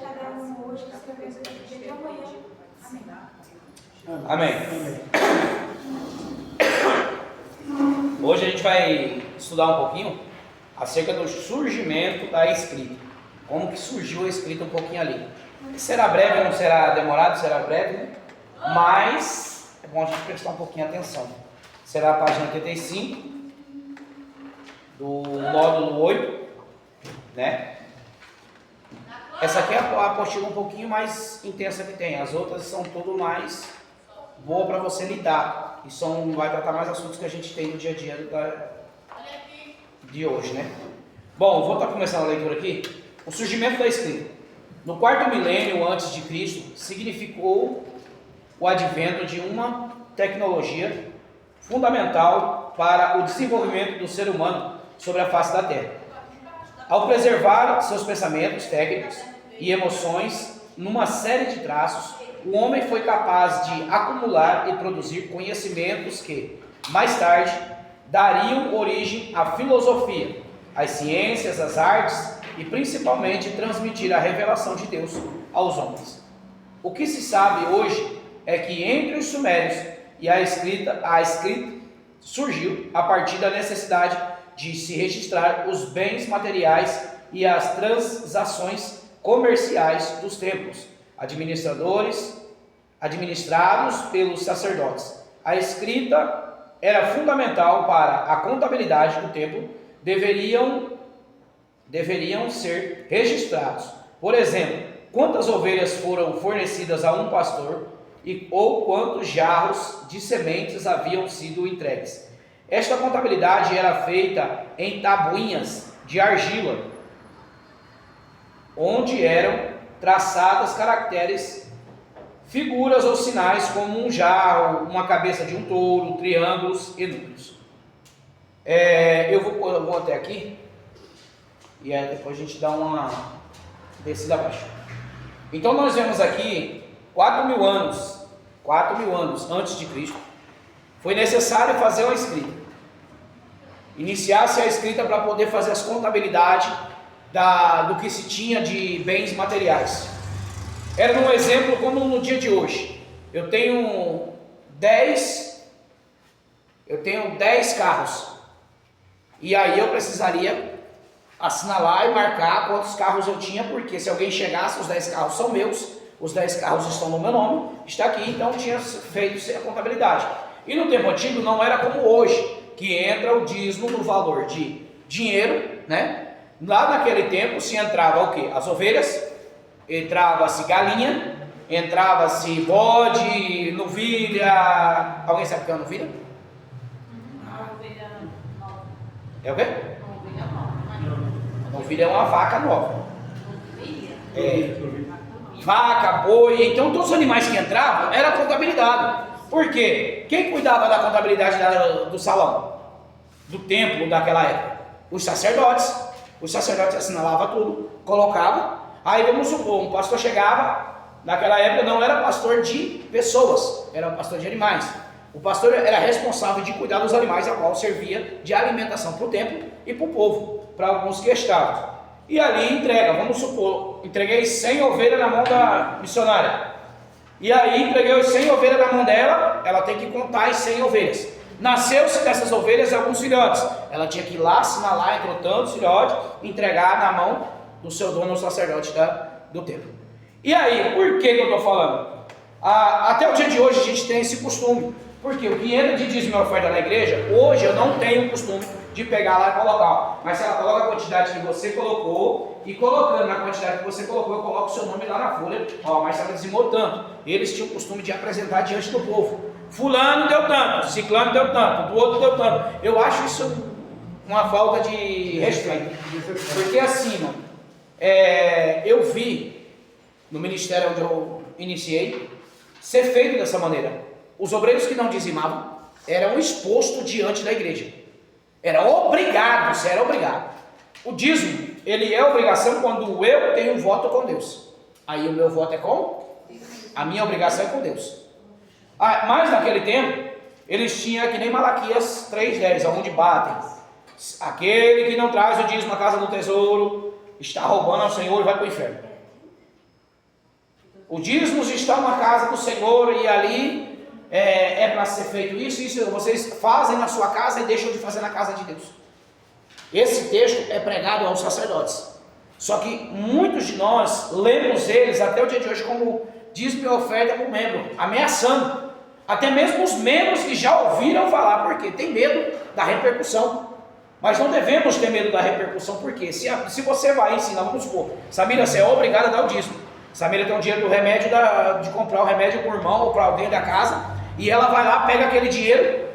cada um hoje, que através do dia de amanhã. Amém. Hoje a gente vai estudar um pouquinho acerca do surgimento da escrita. Como que surgiu a escrita um pouquinho ali. Será breve, não será demorado, será breve, né? Mas é bom a gente prestar um pouquinho atenção. Será a página 85 do módulo 8, né? Essa aqui é a apostila um pouquinho mais intensa que tem. As outras são tudo mais boa para você lidar. E vai tratar mais assuntos que a gente tem no dia a dia de hoje, né? Bom, vou estar começando a leitura aqui. O surgimento da escrita. No quarto milênio antes de Cristo, significou o advento de uma tecnologia fundamental para o desenvolvimento do ser humano sobre a face da Terra. Ao preservar seus pensamentos técnicos e emoções numa série de traços, o homem foi capaz de acumular e produzir conhecimentos que, mais tarde, dariam origem à filosofia, às ciências, às artes e principalmente transmitir a revelação de Deus aos homens. O que se sabe hoje é que entre os sumérios e a escrita surgiu a partir da necessidade de se registrar os bens materiais e as transações comerciais dos templos, administrados pelos sacerdotes. A escrita era fundamental para a contabilidade do templo, deveriam ser registrados. Por exemplo, quantas ovelhas foram fornecidas a um pastor ou quantos jarros de sementes haviam sido entregues. Esta contabilidade era feita em tabuinhas de argila, onde eram traçadas caracteres, figuras ou sinais como um jarro, uma cabeça de um touro, triângulos e números. Eu vou até aqui e aí depois a gente dá uma descida abaixo. Então nós vemos aqui 4.000 anos antes de Cristo, foi necessário fazer uma escrita. Iniciar-se a escrita para poder fazer as contabilidades do que se tinha de bens materiais. Era um exemplo como no dia de hoje. Eu tenho 10 carros. E aí eu precisaria assinalar e marcar quantos carros eu tinha, porque se alguém chegasse, os 10 carros são meus, os 10 carros estão no meu nome, está aqui, então tinha feito a contabilidade. E no tempo antigo não era como hoje, que entra o dízimo no valor de dinheiro, né? Lá naquele tempo se entrava o quê? As ovelhas, entrava-se galinha, entrava-se bode, novilha. Alguém sabe o que é uma novilha? É o quê? Novilha é uma vaca nova. Vaca, boi, então todos os animais que entravam era contabilidade. Por quê? Quem cuidava da contabilidade do salão? Do templo daquela época? Os sacerdotes. Os sacerdotes assinalavam tudo, colocavam. Aí vamos supor, um pastor chegava, naquela época não era pastor de pessoas, era pastor de animais. O pastor era responsável de cuidar dos animais, a qual servia de alimentação para o templo e para o povo, para alguns que estavam. E ali entrega, vamos supor, entreguei 100 ovelhas na mão da missionária. E aí entreguei os 100 ovelhas na mão dela, ela tem que contar as 100 ovelhas. Nasceu-se dessas ovelhas alguns filhotes. Ela tinha que ir lá, assinalar, entrou tantos filhotes, entregar na mão do seu dono, o sacerdote do templo. E aí, por que eu estou falando? Até o dia de hoje a gente tem esse costume. Porque o que entra de dízimo e oferta na igreja, hoje eu não tenho o costume de pegar lá e colocar. Mas se ela coloca a quantidade que você colocou, e colocando na quantidade que você colocou, eu coloco o seu nome lá na folha. Mas ela dizimou tanto. Eles tinham o costume de apresentar diante do povo. Fulano deu tanto, ciclano deu tanto, do outro deu tanto. Eu acho isso uma falta de respeito. Porque assim, mano, eu vi no ministério onde eu iniciei ser feito dessa maneira. Os obreiros que não dizimavam eram expostos diante da igreja. Era obrigado, você era obrigado. O dízimo, ele é obrigação quando eu tenho um voto com Deus. Aí o meu voto é com? A minha obrigação é com Deus. Mas naquele tempo, eles tinham que nem Malaquias 3,10, onde batem. Aquele que não traz o dízimo à casa do tesouro, está roubando ao Senhor e vai para o inferno. O dízimos estão na casa do Senhor e ali é para ser feito isso vocês fazem na sua casa e deixam de fazer na casa de Deus. Esse texto é pregado aos sacerdotes. Só que muitos de nós lemos eles até o dia de hoje como dízimo e oferta por membro, ameaçando. Até mesmo os membros que já ouviram falar, porque tem medo da repercussão. Mas não devemos ter medo da repercussão, porque se você vai ensinar, vamos supor, Samira, você é obrigada a dar o dízimo. Samira tem o dinheiro do remédio, de comprar o remédio para o irmão ou para alguém da casa, e ela vai lá, pega aquele dinheiro,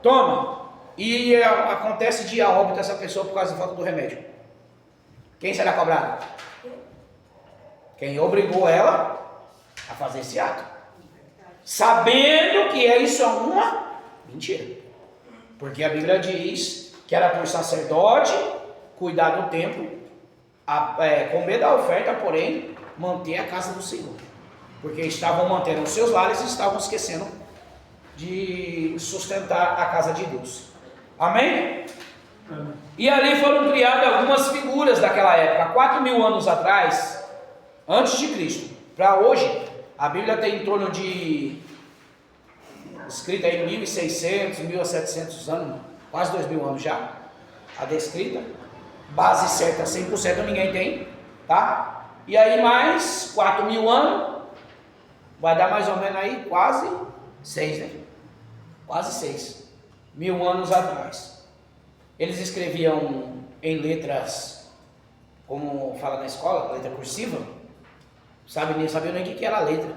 toma, e acontece de óbito essa pessoa por causa da falta do remédio. Quem será cobrado? Quem obrigou ela a fazer esse ato, sabendo que isso é uma mentira, porque a Bíblia diz que era por sacerdote cuidar do templo, comer da oferta, porém manter a casa do Senhor, porque estavam mantendo os seus lares e estavam esquecendo de sustentar a casa de Deus. Amém? E ali foram criadas algumas figuras daquela época, 4.000 anos atrás, antes de Cristo, para hoje. A Bíblia tem em torno de, escrita em 1.600, 1.700 anos, quase 2.000 anos já, a descrita, base certa 100% ninguém tem, tá? E aí mais 4.000 anos, vai dar mais ou menos aí quase 6, né? Quase 6 mil anos atrás. Eles escreviam em letras, como fala na escola, letra cursiva, não sabiam nem o que era a letra.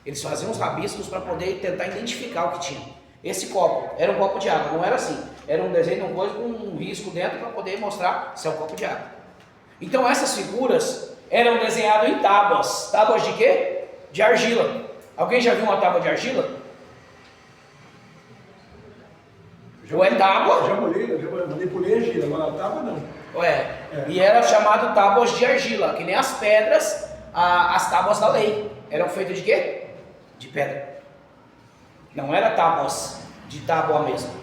Eles faziam os rabiscos para poder tentar identificar o que tinha. Esse copo era um copo de água, não era assim. Era um desenho de uma coisa com um risco dentro para poder mostrar se é um copo de água. Então essas figuras eram desenhadas em tábuas. Tábuas de quê? De argila. Alguém já viu uma tábua de argila? Ou é tábua? Já manipulei argila, mas a tábua não. E era chamado tábuas de argila, que nem as pedras, as tábuas da lei. Eram feitas de quê? De pedra. Não era tábuas de tábua mesmo.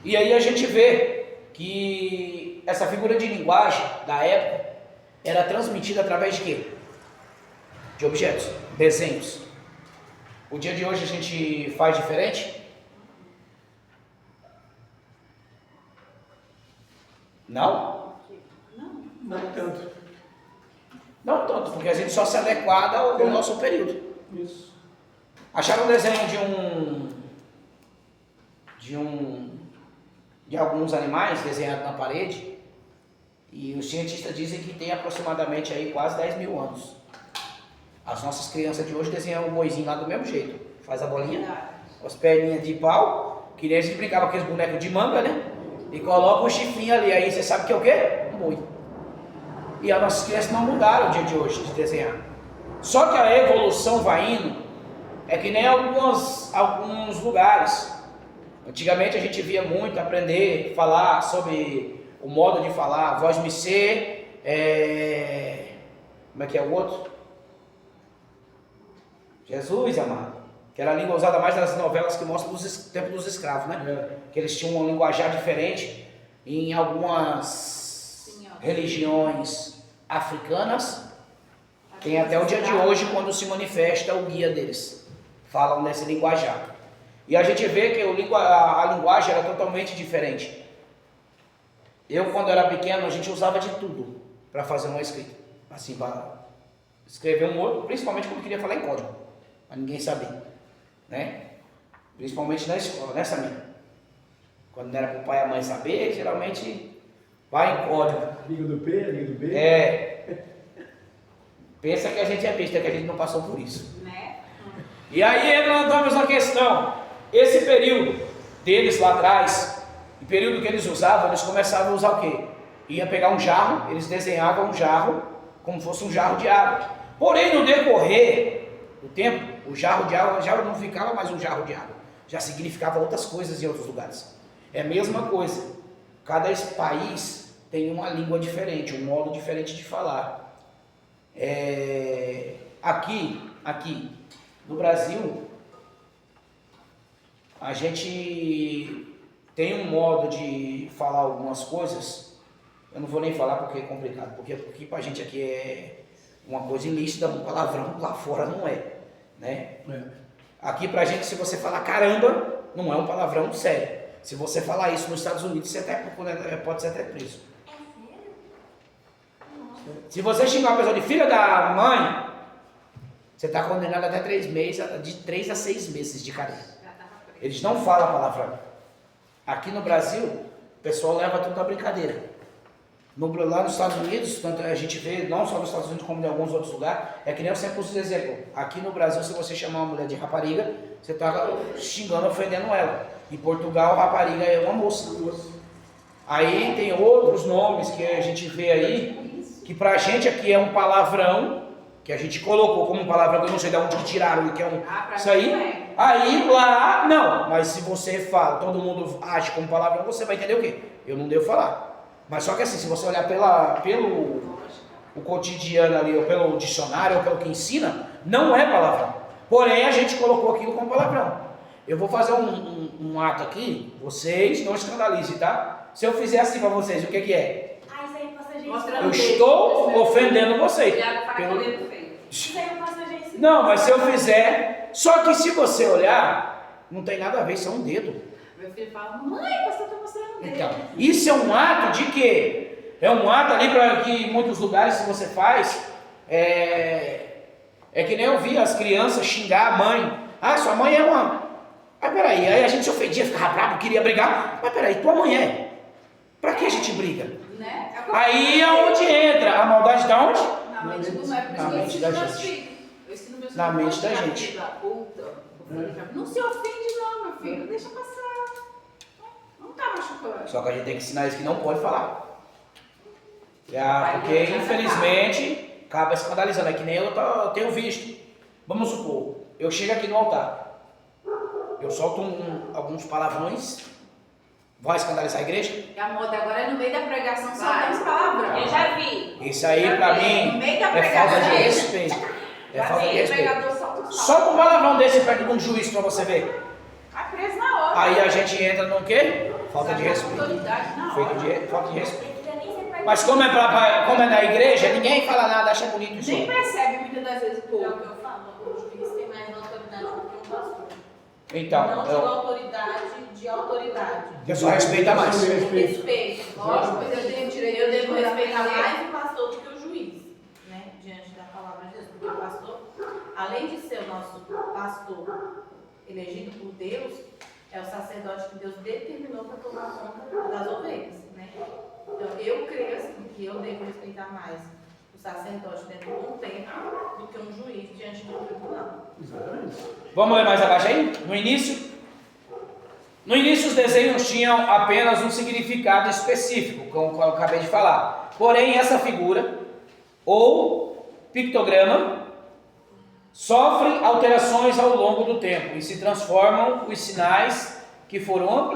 E aí a gente vê que essa figura de linguagem da época era transmitida através de quê? De objetos, desenhos. O dia de hoje a gente faz diferente? Não? Não tanto. Não tanto, porque a gente só se adequada ao nosso período. Isso. Acharam um desenho de alguns animais desenhado na parede, e os cientistas dizem que tem aproximadamente aí quase 10.000 anos. As nossas crianças de hoje desenham o boizinho lá do mesmo jeito. Faz a bolinha, as perninhas de pau, que nem a gente brincava com aqueles bonecos de manga, né? E coloca o chifrinho ali, aí você sabe que é o quê? Um boi. E as nossas crianças não mudaram o dia de hoje de desenhar. Só que a evolução vai indo, é que nem alguns lugares. Antigamente a gente via muito aprender, falar sobre o modo de falar, voz me ser, como é que é o outro? Jesus, amado. Que era a língua usada mais nas novelas que mostram o tempo dos escravos, né? Que eles tinham um linguajar diferente em algumas religiões africanas. Tem até o dia de hoje, quando se manifesta o guia deles. Falam desse linguajar. E a gente vê que a linguagem era totalmente diferente. Eu, quando era pequeno, a gente usava de tudo para fazer uma escrita. Assim, para escrever um outro, principalmente quando queria falar em código. Mas ninguém sabia, né? Principalmente na escola, né, Samir? Quando não era para o pai e a mãe saber, geralmente vai em código. Liga do P, liga do B. Pensa que a gente é besta, que a gente não passou por isso. Né? E aí entramos na questão. Esse período deles lá atrás, o período que eles usavam, eles começavam a usar o quê? Ia pegar um jarro, eles desenhavam um jarro como fosse um jarro de água. Porém, no decorrer do tempo, o jarro de água já não ficava mais um jarro de água, já significava outras coisas em outros lugares. É a mesma coisa. Cada país tem uma língua diferente, um modo diferente de falar. Aqui no Brasil, a gente tem um modo de falar algumas coisas. Eu não vou nem falar porque é complicado, porque pra gente aqui é uma coisa ilícita, um palavrão, lá fora não é, né? Aqui pra gente, se você falar caramba, não é um palavrão sério. Se você falar isso nos Estados Unidos, você até pode ser até preso. Se você xingar uma pessoa de filha da mãe, você está condenado até 3 meses, de 3 a 6 meses de cadeia. Eles não falam palavrão. Aqui no Brasil, o pessoal leva tudo na brincadeira. Lá nos Estados Unidos, tanto a gente vê, não só nos Estados Unidos como em alguns outros lugares, é que nem eu sempre uso exemplo. Aqui no Brasil, se você chamar uma mulher de rapariga, você está xingando, ofendendo ela. Em Portugal, rapariga é uma moça. Aí tem outros nomes que a gente vê aí, que pra gente aqui é um palavrão, que a gente colocou como um palavrão, que eu não sei de onde que tiraram, que é um... isso aí. Aí lá, não. Mas se você fala, todo mundo age como palavrão, você vai entender o quê? Eu não devo falar. Mas só que assim, se você olhar pelo o cotidiano ali, ou pelo dicionário, ou pelo que ensina, não é palavrão. Porém, a gente colocou aquilo como palavrão. Eu vou fazer um ato aqui, vocês não escandalizem, tá? Se eu fizer assim pra vocês, o que que é? Ah, isso aí passa gente. Eu estou ofendendo vocês. Não, mas se eu fizer... Só que se você olhar, não tem nada a ver, isso é um dedo. Meu filho fala, mãe, você está mostrando o dedo. Então, isso é um ato de quê? É um ato ali para que em muitos lugares, se você faz, é que nem eu vi as crianças xingar a mãe. Ah, sua mãe é uma... Ah, peraí, aí a gente se ofendia, ficava bravo, queria brigar. Mas peraí, tua mãe é. Pra que a gente briga? Né? Aí é onde entra a maldade da onde? Na mente do é na mente da gente. Na mente da gente. Não se ofende não, meu filho, deixa passar. Não tá machucando. Só que a gente tem que ensinar isso que não pode falar. Porque infelizmente acaba escandalizando. É que nem eu tenho visto. Vamos supor, eu chego aqui no altar. Eu solto alguns palavrões. Vai escandalizar a igreja? E a moda agora é no meio da pregação só tem palavrão. Eu já vi. Isso aí pra mim é falta de respeito. É falta de respeito. Solta um palavrão desse perto de um juiz pra você ver. Vai preso na hora. Aí a gente entra no quê? Falta de respeito. Falta de respeito. Mas como é na igreja, ninguém fala nada, acha bonito isso. Nem percebe muitas das vezes o povo. É o que eu falo, o juiz tem mais autoridade do que o pastor. Então, não digo autoridade, de autoridade. Eu só respeita mais. Respeito. Lógico, pois eu tenho direito. Eu devo respeitar mais o pastor do que o juiz, né? Diante da palavra de Deus. Porque o pastor, além de ser o nosso pastor elegido por Deus, é o sacerdote que Deus determinou para tomar conta das ovelhas, né? Então, eu creio assim, que eu devo respeitar mais o sacerdote dentro de um templo do que um juiz diante de um tribunal. Exatamente. Vamos ler mais abaixo aí? No início os desenhos tinham apenas um significado específico, como eu acabei de falar. Porém, essa figura, ou pictograma, sofre alterações ao longo do tempo e se transformam os sinais que foram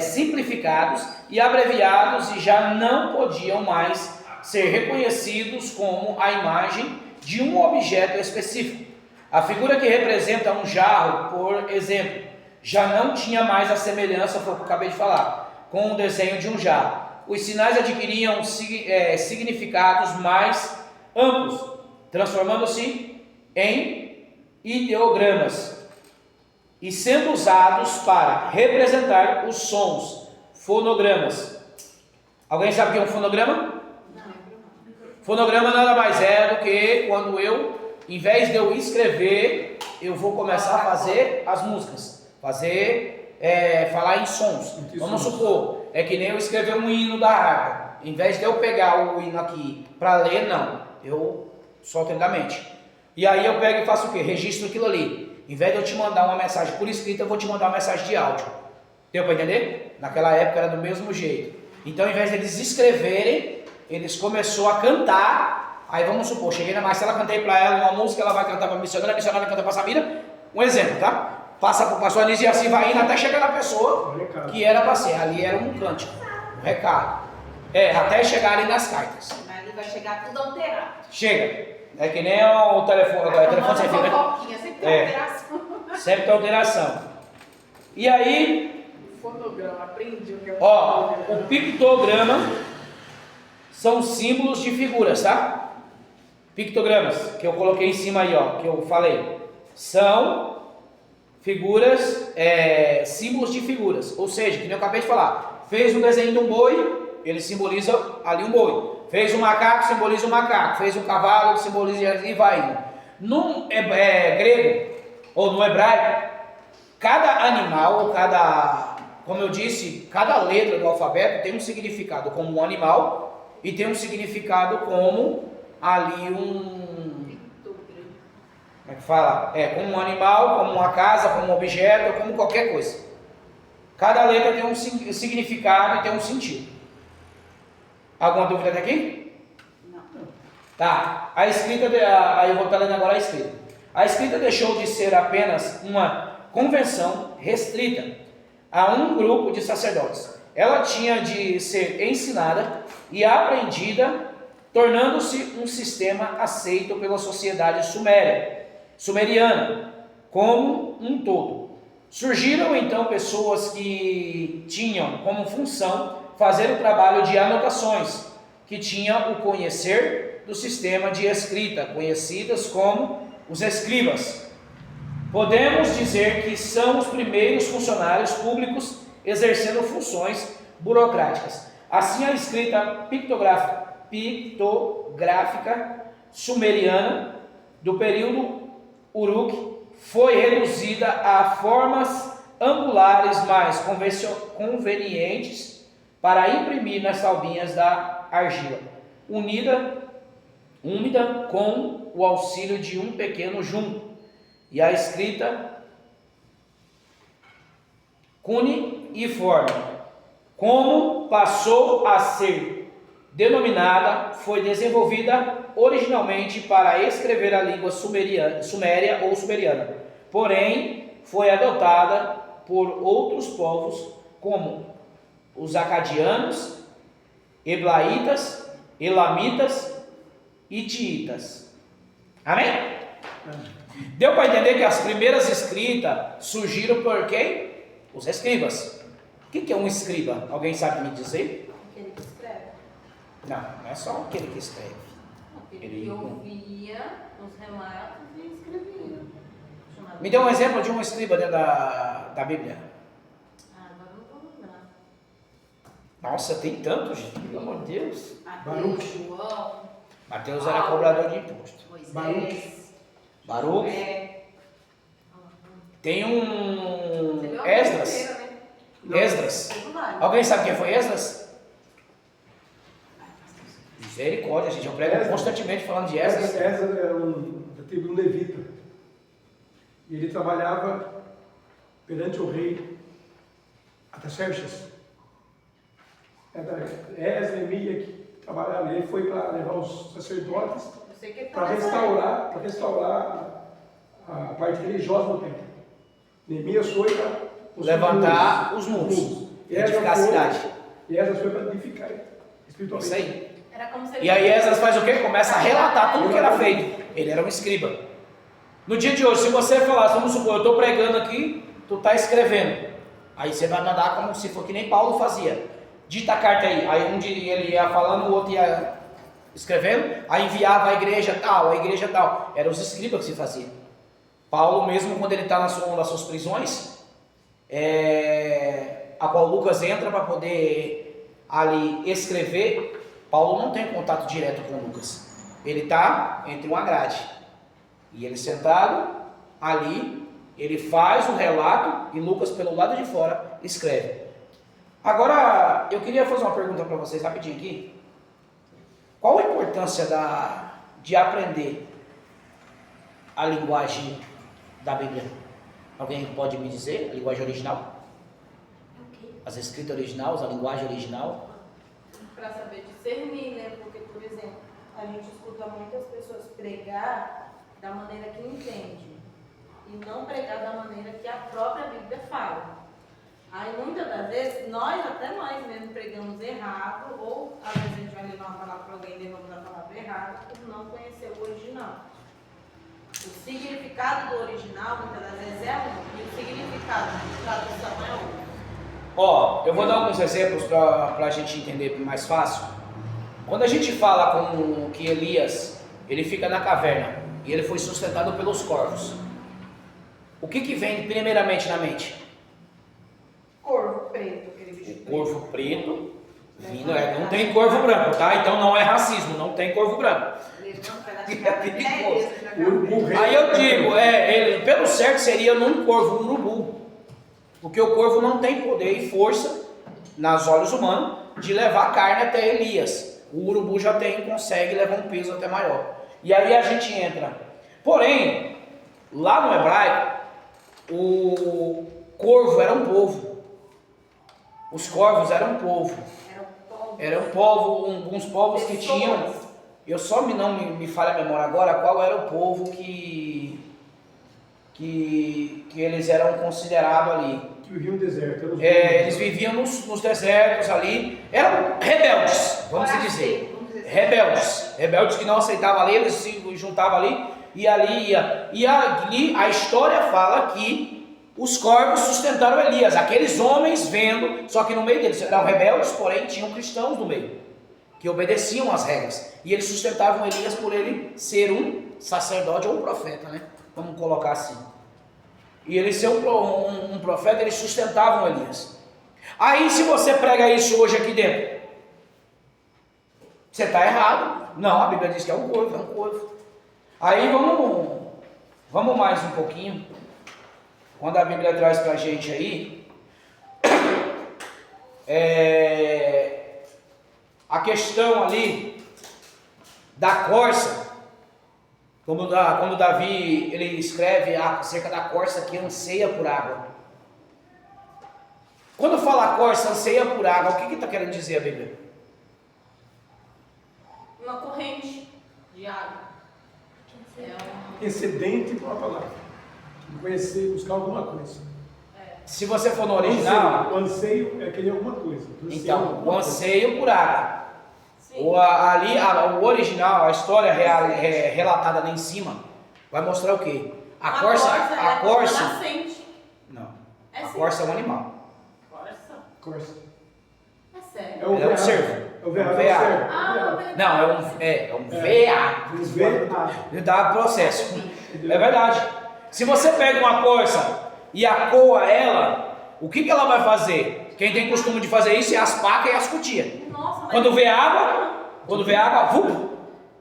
simplificados e abreviados e já não podiam mais ser reconhecidos como a imagem de um objeto específico. A figura que representa um jarro, por exemplo, já não tinha mais a semelhança, foi o que eu acabei de falar, com o desenho de um jarro. Os sinais adquiriam significados mais amplos, transformando-se em ideogramas e sendo usados para representar os sons, fonogramas. Alguém sabe o que é um fonograma? Fonograma nada mais é do que quando eu, em vez de eu escrever, eu vou começar a fazer as músicas, falar em sons. Vamos supor, é que nem eu escrever um hino da harpa. Em vez de eu pegar o hino aqui para ler, não, eu solto ele da mente. E aí eu pego e faço o quê? Registro aquilo ali. Em vez de eu te mandar uma mensagem por escrito, eu vou te mandar uma mensagem de áudio. Deu para entender? Naquela época era do mesmo jeito. Então, em vez de eles escreverem, eles começaram a cantar. Aí vamos supor, cheguei na Marcela, cantei para ela uma música, ela vai cantar para a missionária canta para a Samira. Um exemplo, tá? Passa para o pastor Anísio e assim vai indo até chegar na pessoa que era para ser. Ali era um cântico, um recado. Até chegar ali nas cartas. Ali vai chegar tudo alterado. Chega. É que nem o telefone sem fio, né? Sempre tem alteração. Sempre tem alteração. E aí... Fonograma, aprendi o que é o pictograma são símbolos de figuras, tá? Pictogramas, que eu coloquei em cima aí, ó, que eu falei, são figuras, símbolos de figuras. Ou seja, que nem eu acabei de falar, fez um desenho de um boi, ele simboliza ali um boi. Fez um macaco, simboliza um macaco. Fez um cavalo, simboliza e vai indo. No grego, ou no hebraico, cada animal, ou como eu disse, cada letra do alfabeto tem um significado como um animal e tem um significado como ali como é que fala? Como um animal, como uma casa, como um objeto, como qualquer coisa. Cada letra tem um significado e tem um sentido. Alguma dúvida até aqui? Não. Tá. A escrita, aí eu vou estar lendo agora a escrita. A escrita deixou de ser apenas uma convenção restrita a um grupo de sacerdotes. Ela tinha de ser ensinada e aprendida, tornando-se um sistema aceito pela sociedade sumeriana, como um todo. Surgiram então pessoas que tinham como função fazer o trabalho de anotações, que tinham o conhecer do sistema de escrita, conhecidas como os escribas. Podemos dizer que são os primeiros funcionários públicos exercendo funções burocráticas. Assim, a escrita pictográfica sumeriana do período Uruk foi reduzida a formas angulares mais convenientes para imprimir nas taubinhas da argila, úmida com o auxílio de um pequeno junco, e a escrita cuneiforme, como passou a ser denominada, foi desenvolvida originalmente para escrever a língua suméria ou sumeriana, porém foi adotada por outros povos como os acadianos, eblaitas, elamitas e tiitas. Amém? Deu para entender que as primeiras escritas surgiram por quem? Os escribas. O que é um escriba? Alguém sabe me dizer? Aquele que escreve. Não é só aquele que escreve. Aquele que ouvia os relatos e escrevia. Me dê um exemplo de um escriba dentro da Bíblia. Agora não vou lembrar. Nossa, tem tanto, gente, pelo amor de Deus. Baruch. João. Mateus era cobrador de imposto. Moisés. Baruch. Tem Você viu um a Esdras. primeira, né? Esdras. Tem vários. Alguém sabe quem foi Esdras? Misericórdia, gente. Eu prego constantemente falando de Esdras. Esdras era da tribo do Levita. E ele trabalhava perante o rei Artaxerxes. Esdras, Neemias que trabalhava. Ele foi para levar os sacerdotes para restaurar a parte religiosa do templo. Neemias foi para levantar os muros, edificar a cidade. E Esdras foi para edificar espiritualmente. Isso aí. Era como se E aí Esdras faz o quê? Começa a relatar tudo que era feito. Ele era um escriba. No dia de hoje, se você falar, vamos supor, eu estou pregando aqui, tu está escrevendo. Aí você vai mandar como se for que nem Paulo fazia. Dita a carta aí. Aí um dia ele ia falando, o outro ia escrevendo. Aí enviava a igreja tal. Eram os escribas que se faziam. Paulo mesmo, quando ele está nas suas prisões, a qual Lucas entra para poder ali escrever, Paulo não tem contato direto com Lucas. Ele está entre uma grade. E ele sentado ali, ele faz o relato e Lucas pelo lado de fora escreve. Agora, eu queria fazer uma pergunta para vocês rapidinho aqui. Qual a importância de aprender a linguagem da Bíblia? Alguém pode me dizer a linguagem original? As escritas originais, a linguagem original? para saber discernir, né? Porque, por exemplo, a gente escuta muitas pessoas pregar da maneira que entende e não pregar da maneira que a própria Bíblia fala. Aí, muitas das vezes, até nós mesmo pregamos errado, ou às vezes a gente vai levar uma palavra para alguém e levamos a palavra errada, por não conhecer o original. O significado do original, muitas das vezes, é um, e o significado de tradução é outro. Ó, eu vou dar alguns exemplos para a gente entender mais fácil. Quando a gente fala como que Elias, ele fica na caverna e ele foi sustentado pelos corvos. O que vem primeiramente na mente? Corvo preto, aquele bicho O corvo preto, vindo, não tem corvo branco, tá? Então não é racismo, não tem corvo branco. Aí eu digo, ele, pelo certo seria num corvo, um urubu. Porque o corvo não tem poder e força, nas olhos humanos, de levar carne até Elias. O urubu já tem, consegue levar um peso até maior. E aí a gente entra. Porém, lá no hebraico, o corvo era um povo. Os corvos eram um povo. Era um povo, uns povos que tinham. Eu só não me falha a memória agora qual era o povo que eles eram considerados ali. Que viviam no deserto. Eles viviam nos desertos ali. Eram rebeldes, vamos dizer. Rebeldes que não aceitavam a lei, eles se juntavam ali e ali ia. E ali a história fala que os corvos sustentaram Elias, aqueles homens vendo, só que no meio deles eram rebeldes, porém tinham cristãos no meio, que obedeciam às regras. E eles sustentavam Elias por ele ser um sacerdote ou um profeta, né? Vamos colocar assim. E ele ser um profeta, eles sustentavam Elias. Aí se você prega isso hoje aqui dentro, você está errado. Não, a Bíblia diz que é um corvo, Aí vamos mais um pouquinho. Quando a Bíblia traz para a gente aí, a questão ali da corça, quando Davi ele escreve acerca da corça que anseia por água. Quando fala corça anseia por água, o que está querendo dizer a Bíblia? Uma corrente de água. Excedente para a palavra. Conhecer, buscar alguma coisa. Se você for no original, o anseio é querer alguma coisa. Então, o anseio por água. O original, a história relatada ali em cima, vai mostrar o quê? A corça. Não. A corça é um animal. Corça. É sério? É um cervo. É o veado. Não, é um veado. Dá processo. É verdade. Se você pega uma corça e acoa ela, o que ela vai fazer? Quem tem costume de fazer isso é as pacas e as cutias. Quando vê água,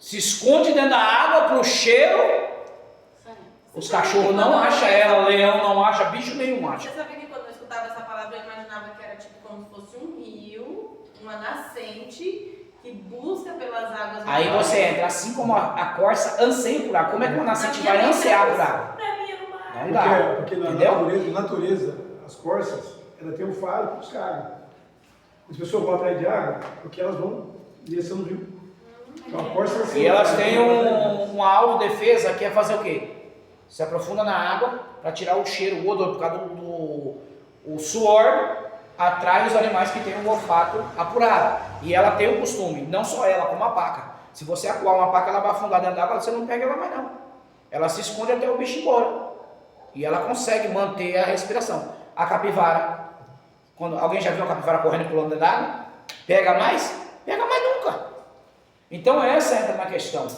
se esconde dentro da água pro cheiro. Os cachorros não acham ela, o leão não acha, bicho nenhum acha. Você sabia que quando eu escutava essa palavra eu imaginava que era tipo como se fosse um rio, uma nascente que busca pelas águas. Aí você entra, assim como a corça anseia por água. Como é que uma nascente vai ansiar por água? Não dá. Porque na natureza, as corças, ela tem um faro para buscar água. As pessoas vão atrás de água porque elas vão descer no rio. Então, a corça e elas têm uma autodefesa que é fazer o quê? Se aprofunda na água para tirar o cheiro, o odor, por causa do suor, atrai os animais que têm um olfato apurado. E ela tem o costume, não só ela, como a paca. Se você acuar uma paca, ela vai afundar dentro da água, você não pega ela mais não. Ela se esconde até o bicho ir embora. E ela consegue manter a respiração. A capivara, quando alguém já viu uma capivara correndo pulando dentro da água? Pega mais? Pega mais nunca. Então essa entra na questão.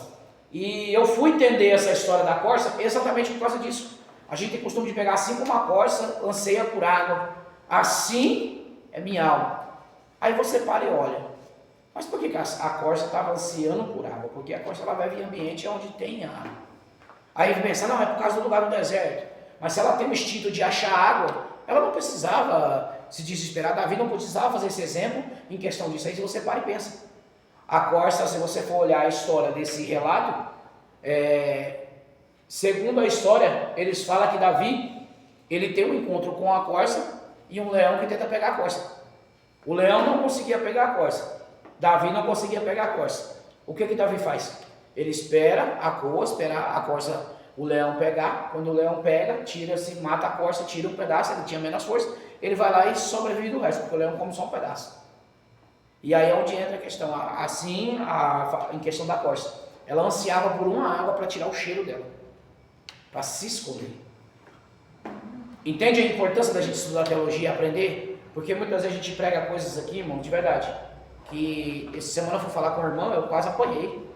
E eu fui entender essa história da corça exatamente por causa disso. A gente tem costume de pegar assim como a corça anseia por água. Assim é minha alma. Aí você para e olha. Mas por que a corça estava ansiando por água? Porque a corça ela vai vir em ambiente onde tem água. Aí pensa, não, é por causa do lugar do deserto. Mas se ela tem o instinto de achar água, ela não precisava se desesperar. Davi não precisava fazer esse exemplo em questão disso. Aí você para e pensa. A corça, se você for olhar a história desse relato, segundo a história, eles falam que Davi, ele tem um encontro com a corça e um leão que tenta pegar a corça. O leão não conseguia pegar a corça. Davi não conseguia pegar a corça. O que Davi faz? Ele espera a corça, o leão pegar. Quando o leão pega, tira-se, mata a corça, tira um pedaço, ele tinha menos força, ele vai lá e sobrevive do resto, porque o leão come só um pedaço. E aí é onde entra a questão, assim, em questão da corça. Ela ansiava por uma água para tirar o cheiro dela, para se esconder. Entende a importância da gente estudar teologia e aprender? Porque muitas vezes a gente prega coisas aqui, irmão, de verdade, que essa semana eu fui falar com o irmão, eu quase apanhei.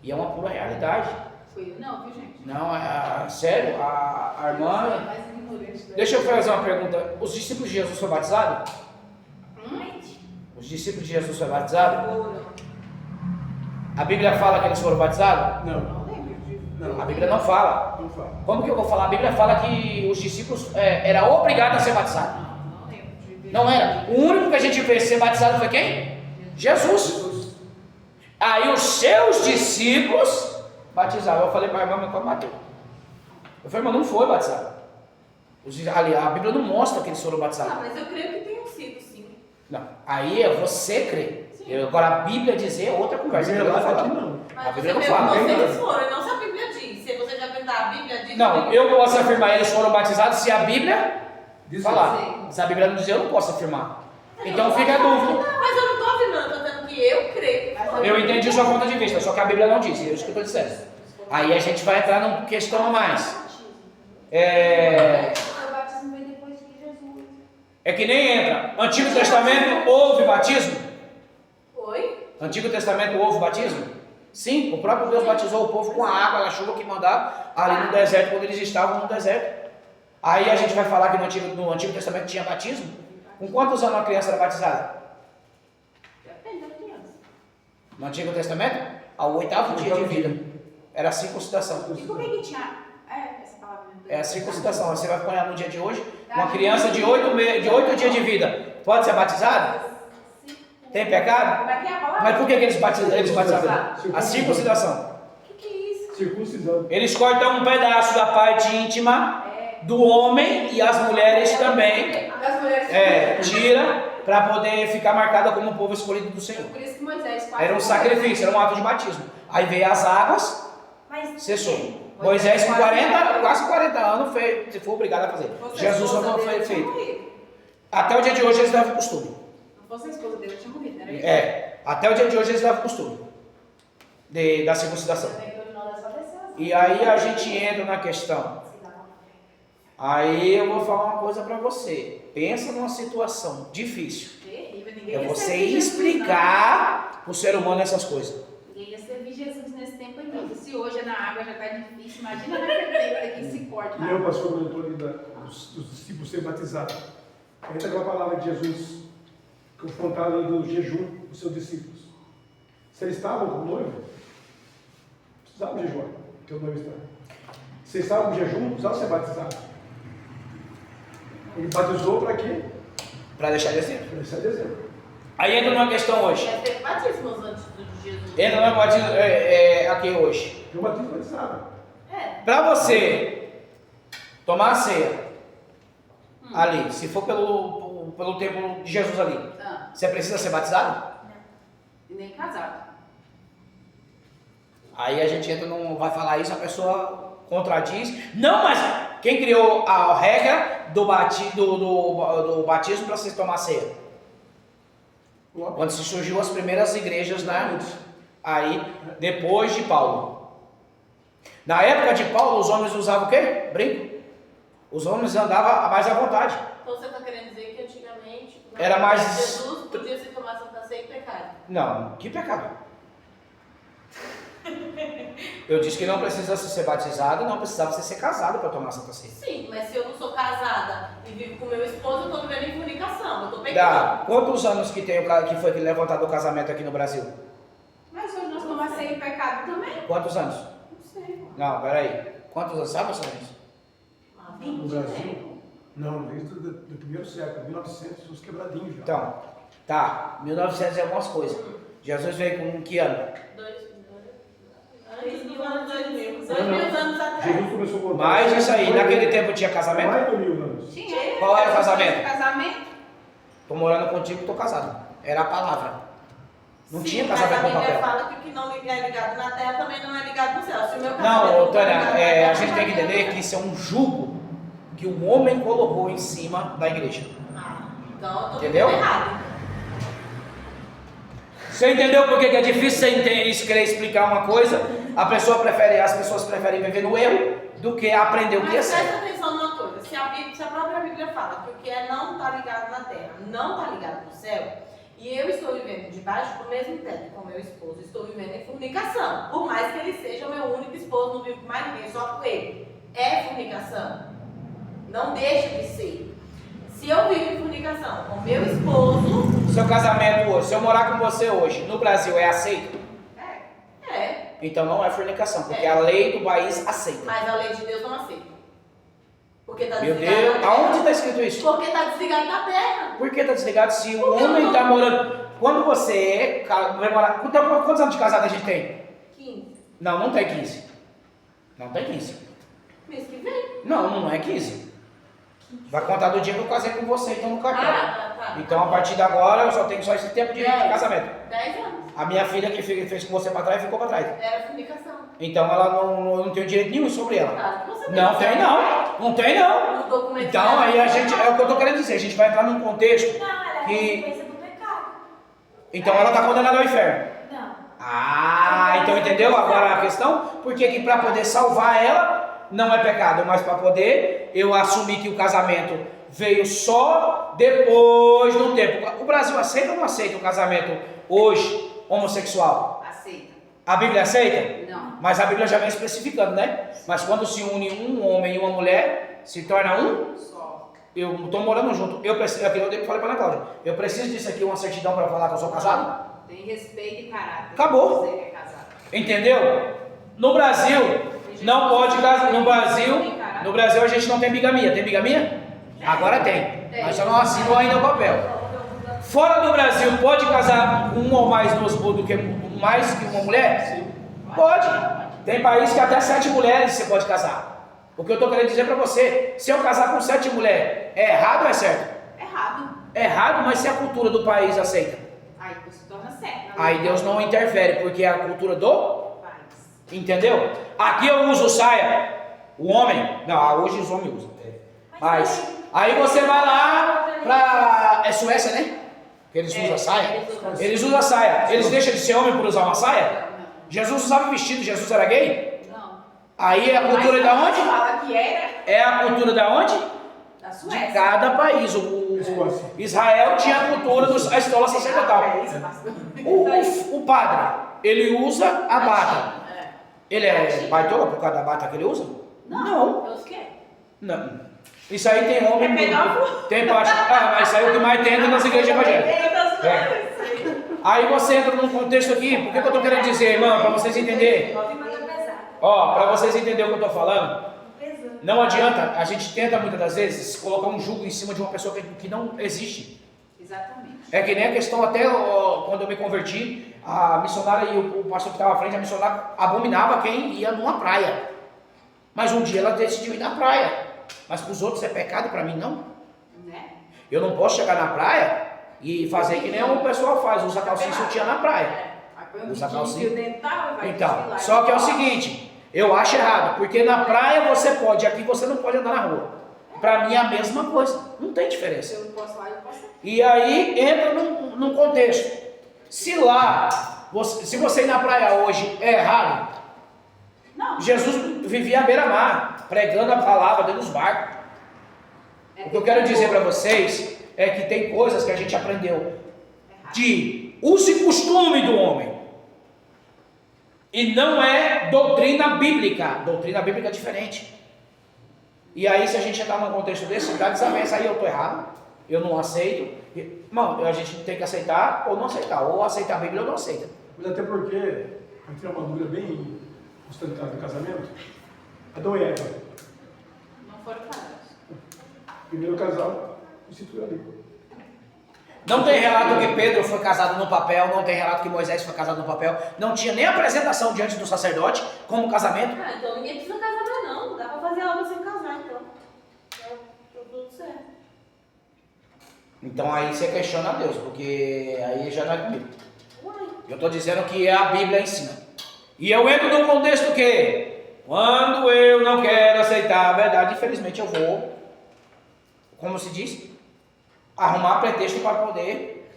E é uma pura realidade. Fui eu não, viu, gente? Não, sério, a irmã... É mais ignorante da Deixa eu fazer uma pergunta. Os discípulos de Jesus foram batizados? gente. Os discípulos de Jesus foram batizados? Foram. A Bíblia fala que eles foram batizados? Não, Não lembro disso. não. A Bíblia não fala. Não fala. Como que eu vou falar? A Bíblia fala que os discípulos eram obrigados a ser batizados. Não lembro de ver. Não era. O único que a gente vê ser batizado foi quem? Jesus. Jesus. Aí os seus discípulos batizaram. Eu falei para a irmã, mas como bateu? Eu falei, mas não foi batizado. A Bíblia não mostra que eles foram batizados. Não, mas eu creio que tenham sido, sim. Não. Aí é você crê. Agora a Bíblia dizer é outra conversa. A Bíblia não fala. não. A Bíblia você não fala. perguntou se eles foram, e não se a Bíblia diz. Se você já tentar a Bíblia, diz. Não, eu posso afirmar eles foram batizados se a Bíblia Diz falar. Se a Bíblia não dizer, eu não posso afirmar. Então fica a dúvida. Mas eu não estou afirmando, estou dizendo que eu creio que foi. Eu entendi sua ponto de vista, só que a Bíblia não diz. É isso que eu estou dizendo. Aí a gente vai entrar numa questão a mais. O batismo veio depois de Jesus. É que nem entra. Antigo Testamento houve batismo? Oi? Antigo Testamento houve batismo? Sim, o próprio Deus batizou o povo com a água, a chuva que mandava ali no deserto, quando eles estavam no deserto. Aí a gente vai falar que no Antigo Testamento tinha batismo? Com quantos anos uma criança era batizada? Depende da criança. No Antigo Testamento? Ao 8º dia de vida. Era a circuncidação. E como é que tinha. Essa palavra. É a circuncidação. Você vai apanhar no dia de hoje, uma criança de 8 dias de vida pode ser batizada? Tem pecado? Como é que é a palavra? Mas por que eles batizaram? A circuncidação. O que é isso? Circuncisão. Eles cortam um pedaço da parte íntima do homem e as mulheres também As mulheres. tira para poder ficar marcada como um povo escolhido do Senhor. Por isso que Moisés quase. Era um sacrifício, era um ato de batismo. Aí veio as águas, Mas. cessou. Moisés com quase 40 anos foi obrigado a fazer. Jesus só não foi feito. Até o dia de hoje eles levam o costume. Se fosse a esposa dele, tinha morrido, era isso? Até o dia de hoje eles levam o costume da circuncidação. E aí a gente entra na questão. Aí eu vou falar uma coisa para você. Pensa numa situação difícil. Terrível, ninguém É ia você servir Jesus, explicar para o ser humano essas coisas. não. Ninguém ia servir Jesus nesse tempo ainda. Se hoje na água já está difícil, imagina naquele tempo que se corta. E eu, pastor, comentou ali dos discípulos serem batizados. Entra aquela palavra de Jesus, confrontada ali do jejum dos seus discípulos. Se eles estavam com o noivo, precisavam jejuar, porque o noivo estava. Se eles estavam com jejum, precisavam ser batizados. Ele batizou para quê? Para deixar de exemplo. Para deixar de exemplo. Aí entra numa questão hoje. Deve ter batismos antes de Jesus. Entra numa batismo aqui hoje. Eu batismo batizado. Para você tomar a ceia ali, se for pelo tempo de Jesus ali, Ah, você precisa ser batizado? e nem casado. Aí a gente entra, não vai falar isso, a pessoa contradiz. Não, mas quem criou a regra do batismo para você tomar ceia? Quando se surgiu as primeiras igrejas, né? Aí, depois de Paulo. Na época de Paulo, os homens usavam o quê? Brinco. Os homens andavam mais à vontade. Então você está querendo dizer que antigamente Era mais- Jesus podia se tomar Santa Ceia e pecar? Não, que pecado. Eu disse que não precisasse ser batizado, não precisava ser casado para tomar Santa Ceia. Sim, mas se eu não sou casada e vivo com meu esposo, eu estou vivendo em fornicação, eu estou pecando. Dá quantos anos que tem que foi levantado o casamento aqui no Brasil? Mas hoje nós tomamos ceia em pecado também? Quantos anos? Não sei. Não, peraí. Quantos anos? Sabe, senhores? Ah, No Brasil? Não, desde do primeiro século, 1900, uns quebradinhos já. Então, tá. 1900 e algumas coisas. Jesus veio com que ano? 2000 anos, 2000. Não, 2000 anos atrás. Jesus começou a contar. Mais isso aí. Naquele tempo tinha casamento? Mais de 1000 anos. Tinha. Qual era o casamento? Casamento? Tô morando contigo, tô casado. Era a palavra. Não Sim, tinha mas casamento a com Bíblia papel. fala que o que não é ligado na terra também não é ligado no céu. Se o meu casamento Não, for Tânia, ligado na terra, a gente tem que vai entender que isso é um jugo que o homem colocou em cima da igreja. Então eu tô Entendeu? tudo errado. Você entendeu por que que é difícil você querer explicar uma coisa? As pessoas preferem viver no erro do que aprender o que é Mas certo. presta atenção numa coisa, se a própria Bíblia fala que o que não está ligado na terra não está ligado no céu, e eu estou vivendo debaixo do mesmo teto com meu esposo, estou vivendo em fornicação. Por mais que ele seja o meu único esposo, não vivo com mais ninguém, só com ele. É fornicação. Não deixa de ser. Se eu vivo em fornicação com meu esposo... Seu casamento hoje, se eu morar com você hoje, no Brasil, é aceito? É. Então não é fornicação, porque a lei do país aceita. Mas a lei de Deus não aceita. Porque está Meu desligado Deus, da terra. aonde está escrito isso? Porque está desligado da terra. Por que está desligado se o Porque homem eu está tô- morando... Quando você vai morar... Quantos anos de casado a gente tem? 15. Não tem 15. Não tem 15. Mês que vem. Não é 15. Vai contar do dia que eu casei com você, então no cartório. Tá. Então a partir de agora eu só tenho só esse tempo de 10. casamento. 10 anos. A minha filha que fez com você para trás ficou para trás. Era fornicação. Então ela não tem direito nenhum sobre ela. Claro que você Não tem não. Não tem não. No documento Então dela, aí a gente, é o que eu tô querendo dizer, a gente vai entrar num contexto Não, ela é que... consequência do pecado. Então ela está condenada ao inferno. Não. Ah, então entendeu agora a questão? Porque que para poder salvar ela não é pecado, mas para poder eu assumir que o casamento veio só depois do tempo. O Brasil aceita ou não aceita o casamento hoje homossexual? Aceita. A Bíblia aceita? Não. Mas a Bíblia já vem especificando, né? Mas quando se une um homem e uma mulher, se torna um. Só. Eu estou morando junto. Eu preciso, aquilo eu falei para a Ana Cláudia. Eu preciso disso aqui, uma certidão para falar que eu sou casado? Tem respeito e caráter. Acabou. Dizer que é casado. Entendeu? No Brasil, não pode casar. No Brasil a gente não tem bigamia. Tem bigamia? Agora tem. Mas só não assinou ainda o papel. Fora do Brasil, pode casar com um ou mais do que mais que uma mulher? Sim. Pode. Tem país que até 7 mulheres você pode casar. O que eu estou querendo dizer para você, se eu casar com 7 mulheres, é errado ou é certo? Errado. É errado, mas se a cultura do país aceita. Aí se torna certo. Aí Deus não interfere, porque é a cultura do... Faz. Entendeu? Aqui eu uso saia, o homem... Não, hoje os homens usam. Mas aí você vai lá pra... É Suécia, né? Que eles usam saia. Eles usam saia. Eles deixam de ser homem por usar uma saia? Jesus usava vestido, Jesus era gay? Não. Aí é a cultura Mas da onde? fala que era É a cultura da onde? da De Suécia. cada país. Escócia. Israel tinha a cultura da escola sacerdotal. O padre, ele usa a bata. Ele é baitola por causa da bata que ele usa? Não. Deus quer. Não. Isso aí tem homem. É pedófilo? Tem parte. Ah, mas isso aí é o que mais tem nas igrejas evangélicas. Aí você entra num contexto aqui, por que eu estou querendo dizer, irmão, para vocês entenderem? Muito pesado. Ó, para vocês entenderem o que eu estou falando, Pesado. não adianta, a gente tenta muitas das vezes colocar um jugo em cima de uma pessoa que não existe. Exatamente. É que nem a questão até ó, quando eu me converti, a missionária e o pastor que estava à frente, a missionária abominava quem ia numa praia. Mas um dia ela decidiu ir na praia. Mas para os outros é pecado, para mim não. Né? Eu não posso chegar na praia e fazer que nem o pessoal faz, usa calcinha e sutiã na praia. Aí põe um Usa biquíni calcinha. fio dental e vai Então, desfilar. só que é o seguinte, eu acho errado, porque na praia você pode, aqui você não pode andar na rua. Para mim é a mesma coisa, não tem Se diferença. eu não posso lá, eu posso aqui. E aí entra num contexto. Se lá, se você ir na praia hoje é errado, Não. Jesus vivia à beira-mar, pregando a palavra dentro dos barcos. O que eu quero dizer para vocês é que tem coisas que a gente aprendeu de uso e costume do homem. E não é doutrina bíblica. Doutrina bíblica é diferente. E aí, se a gente entrar num contexto desse, dá desavença, aí eu estou errado, eu não aceito. Irmão, a gente tem que aceitar ou não aceitar. Ou aceitar a Bíblia ou não aceita. Mas até porque, vai ter uma dúvida bem sustentável do casamento, Adão e Eva, Não foram casados. primeiro casal, instituiu ali. Não tem relato que Pedro foi casado no papel, não tem relato que Moisés foi casado no papel, não tinha nem apresentação diante do sacerdote como casamento. Ah, então ninguém precisa casar mais não. Dá pra fazer algo sem casar, então. Tá tudo certo. Então aí você questiona a Deus, porque aí já não é comigo. Uai. Eu estou dizendo que a Bíblia ensina. E eu entro num contexto que, quando eu não quero aceitar a verdade, infelizmente eu vou, como se diz, arrumar pretexto para poder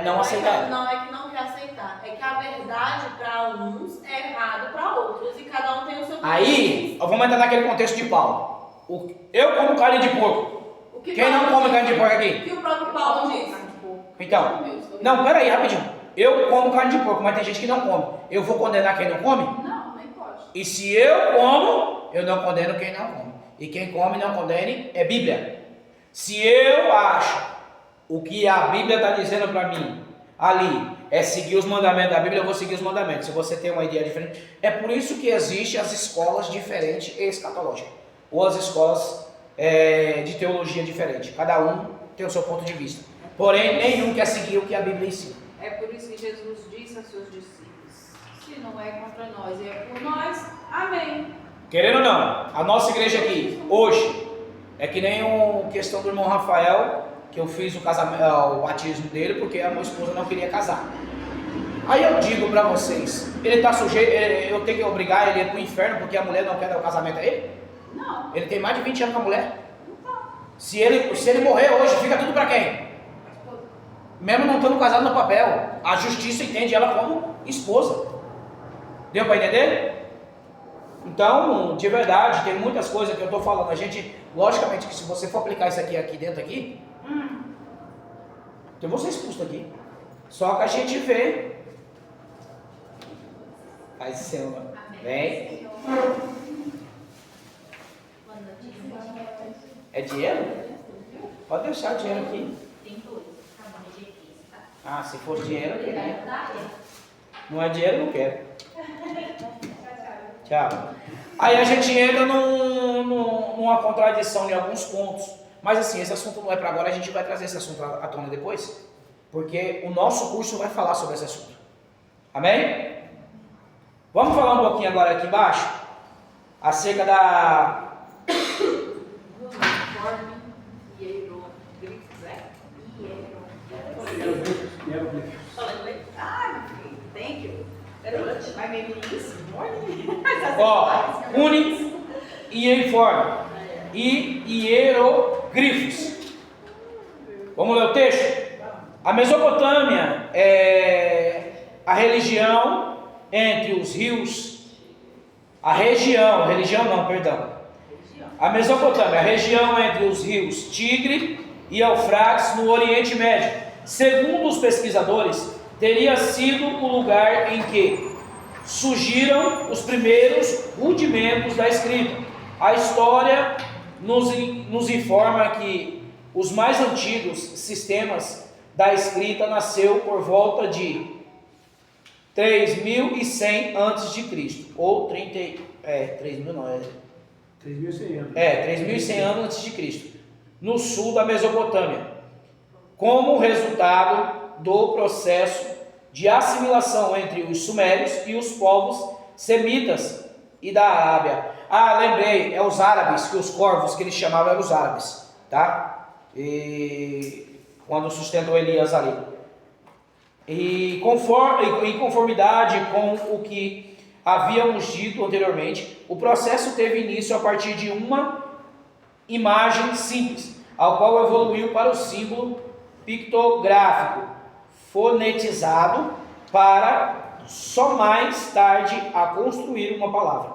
não aceitar. Não é que não quer aceitar. É que a verdade para uns é errado para outros. E cada um tem o seu Aí, vamos entrar naquele contexto de Paulo. Eu como carne de porco. O que Quem não Paulo come diz? carne de porco O aqui? que o próprio Paulo diz? Então, não, peraí, rapidinho. Eu como carne de porco, mas tem gente que não come. Eu vou condenar quem não come? Não, nem pode. E se eu como, eu não condeno quem não come. E quem come não condene é Bíblia. Se eu acho o que a Bíblia está dizendo para mim ali é seguir os mandamentos da Bíblia, eu vou seguir os mandamentos. Se você tem uma ideia diferente, é por isso que existem as escolas diferentes escatológicas, ou as escolas de teologia diferente. Cada um tem o seu ponto de vista. Porém, nenhum quer seguir o que a Bíblia ensina. É por isso que Jesus disse aos seus discípulos: se não é contra nós e é por nós, amém. Querendo ou não, a nossa igreja aqui, hoje, é que nem uma questão do irmão Rafael, que eu fiz o batismo dele porque a minha esposa não queria casar. Aí eu digo para vocês, ele está sujeito, eu tenho que obrigar ele a ir para o inferno porque a mulher não quer dar o casamento a ele? Não. Ele tem mais de 20 anos com a mulher. Se ele morrer hoje, fica tudo para quem? Mesmo não estando casado no papel, a justiça entende ela como esposa. Deu para entender? Então, de verdade, tem muitas coisas que eu estou falando. A gente, logicamente, que se você for aplicar isso aqui dentro aqui, eu vou ser expulso daqui. Só que a gente vê. Pai Senhor, vem. É dinheiro? Pode deixar o dinheiro aqui. Tem dois. Tá bom, de aqui, tá? Ah, se for dinheiro, eu queria. Não é dinheiro, eu não quero. Tchau. Aí a gente entra numa contradição em alguns pontos. Mas assim, esse assunto não é para agora, a gente vai trazer esse assunto à tona depois. Porque o nosso curso vai falar sobre esse assunto. Amém? Vamos falar um pouquinho agora aqui embaixo acerca da... Uniforme hieroglifos, Hieroglifos. Ah, meu filho, thank you. My baby is morning. Ó, uni e informe. E hierogrifos. Vamos ler o texto? A Mesopotâmia é a religião entre os rios. A Mesopotâmia, a região entre os rios Tigre e Eufrates no Oriente Médio. Segundo os pesquisadores, teria sido o lugar em que surgiram os primeiros rudimentos da escrita. A história nos informa que os mais antigos sistemas da escrita nasceu por volta de 3100 a.C. ou 3.100 anos. 3100 anos antes de Cristo, no sul da Mesopotâmia, como resultado do processo de assimilação entre os sumérios e os povos semitas e da Arábia. Ah, lembrei, é os árabes, que os corvos que eles chamavam eram os árabes, tá? E quando sustentou Elias ali. E em conformidade com o que havíamos dito anteriormente, o processo teve início a partir de uma imagem simples, ao qual evoluiu para o símbolo pictográfico, fonetizado, para só mais tarde a construir uma palavra.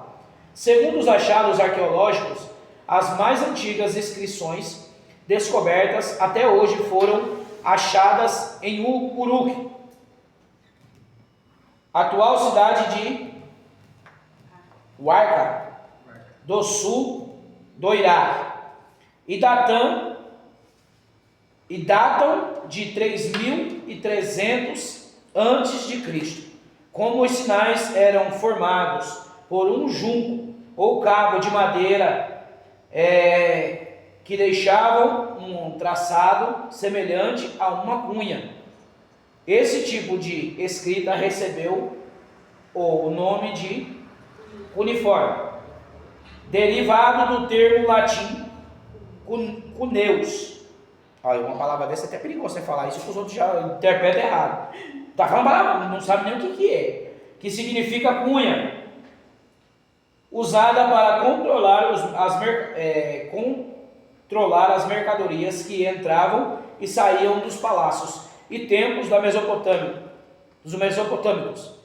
Segundo os achados arqueológicos, as mais antigas inscrições descobertas até hoje foram achadas em Uruk, atual cidade de Warqa, do sul do Iraque, e datam de 3.300 antes de Cristo. Como os sinais eram formados por um junco ou cabo de madeira que deixavam um traçado semelhante a uma cunha. Esse tipo de escrita recebeu o nome de cuneiforme, derivado do termo latim cuneus. Olha, uma palavra dessa é até perigoso você falar isso, que os outros já interpretam errado. Tá falando palavra, não sabe nem o que é. Que significa cunha, usada para controlar as mercadorias que entravam e saíam dos palácios e templos da Mesopotâmia, dos mesopotâmicos.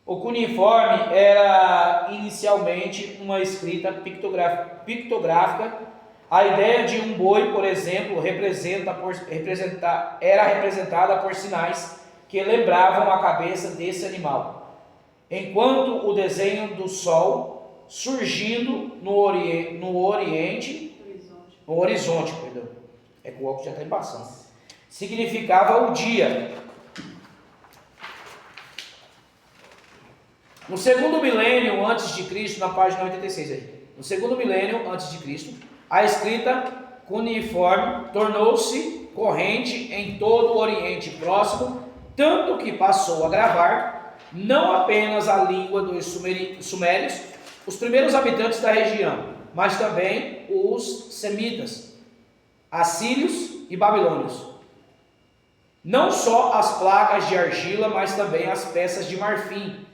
O cuneiforme era inicialmente uma escrita pictográfica A ideia de um boi, por exemplo, era representada por sinais que lembravam a cabeça desse animal, enquanto o desenho do sol surgindo no horizonte, perdão, é que o óculos já está embaçando, significava o dia. No segundo milênio antes de Cristo, na página 86 aí, no segundo milênio antes de Cristo, a escrita cuneiforme tornou-se corrente em todo o Oriente Próximo, tanto que passou a gravar não apenas a língua dos sumérios, os primeiros habitantes da região, mas também os semitas, assírios e babilônios. Não só as placas de argila, mas também as peças de marfim